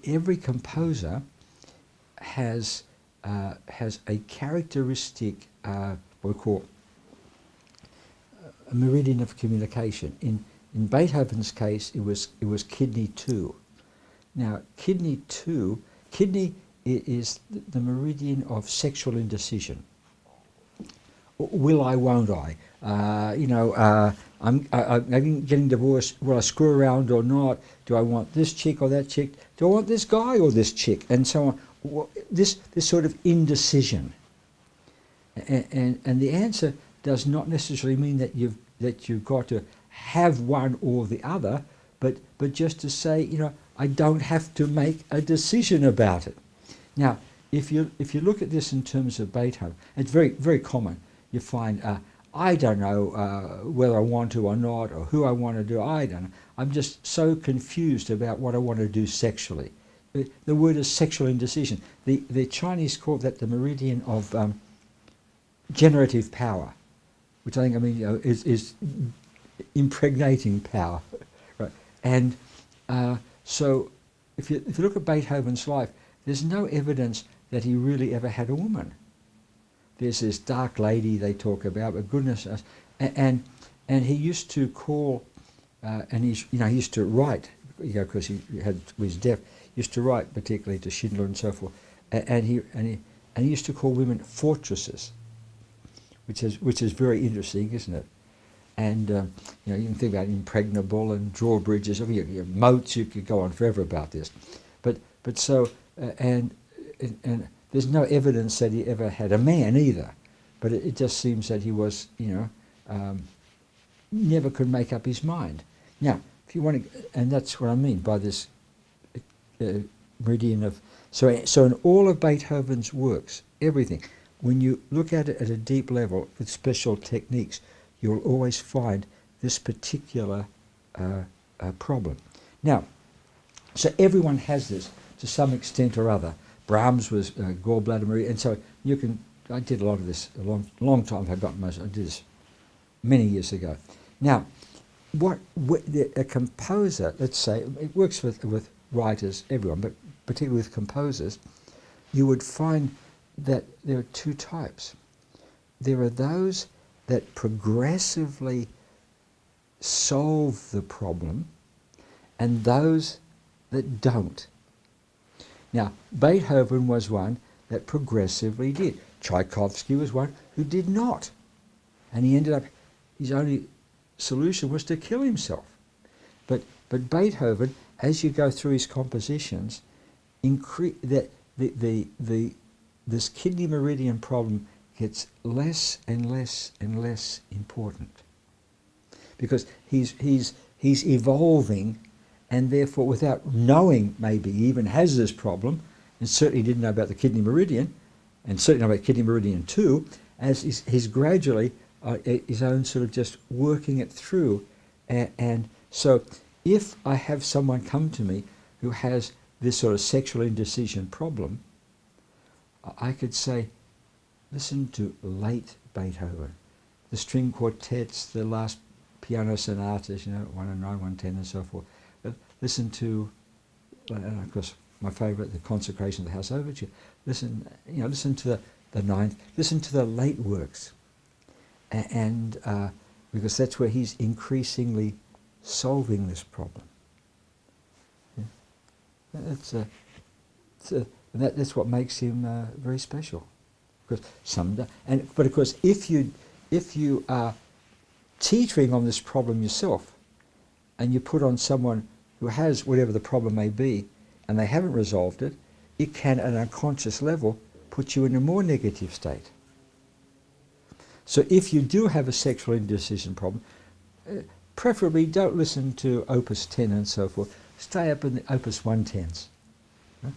every composer has a characteristic, what we call a meridian of communication. In Beethoven's case, it was kidney 2. Now, kidney is the meridian of sexual indecision. Will I, won't I? I'm getting divorced. Will I screw around or not? Do I want this chick or that chick? Do I want this guy or this chick? And so on. This sort of indecision. And the answer does not necessarily mean that you've got to have one or the other, but just to say, I don't have to make a decision about it. Now, if you look at this in terms of Beethoven, it's very, very common. You find, I don't know whether I want to or not, or who I want to do, I don't know. I'm just so confused about what I want to do sexually. The word is sexual indecision. The Chinese call that the meridian of generative power, which I think, is impregnating power. Right? And so if you look at Beethoven's life, there's no evidence that he really ever had a woman. There's this dark lady they talk about, but goodness, and he used to call, and he used to write, because he was deaf. He used to write particularly to Schindler and so forth, and he used to call women fortresses, which is very interesting, isn't it? And you can think about impregnable and drawbridges. Moats. You could go on forever about this, but so and there's no evidence that he ever had a man either, but it just seems that he was, never could make up his mind. Now, if you want to, and that's what I mean by this meridian of. So in all of Beethoven's works, everything, when you look at it at a deep level with special techniques, you'll always find this particular problem. Long. So everyone has this to some extent or other. Brahms was gallbladder meridian, and so you can. I did a lot of this a long time. I did this many years ago. Now, a composer, let's say, it works with writers, everyone, but particularly with composers, you would find that there are two types. There are those that progressively solve the problem, and those that don't. Now, Beethoven was one that progressively did. Tchaikovsky was one who did not. And he ended up, his only solution was to kill himself. But Beethoven, as you go through his compositions, this kidney meridian problem gets less and less and less important. Because he's evolving, and therefore, without knowing maybe he even has this problem, and certainly didn't know about the kidney meridian, and certainly know about kidney meridian 2, as he's gradually his own sort of just working it through. And so if I have someone come to me who has this sort of sexual indecision problem, I could say, listen to late Beethoven, the string quartets, the last piano sonatas, 109, 110 and so forth. Listen to, of course, my favourite, the Consecration of the House Overture. Listen to the ninth. Listen to the late works, and because that's where he's increasingly solving this problem. Yeah. That's what makes him very special. Because but of course, if you are teetering on this problem yourself, and you put on someone who has whatever the problem may be, and they haven't resolved it, it can, at an unconscious level, put you in a more negative state. So if you do have a sexual indecision problem, preferably don't listen to Opus 10 and so forth. Stay up in the Opus 110s. Right?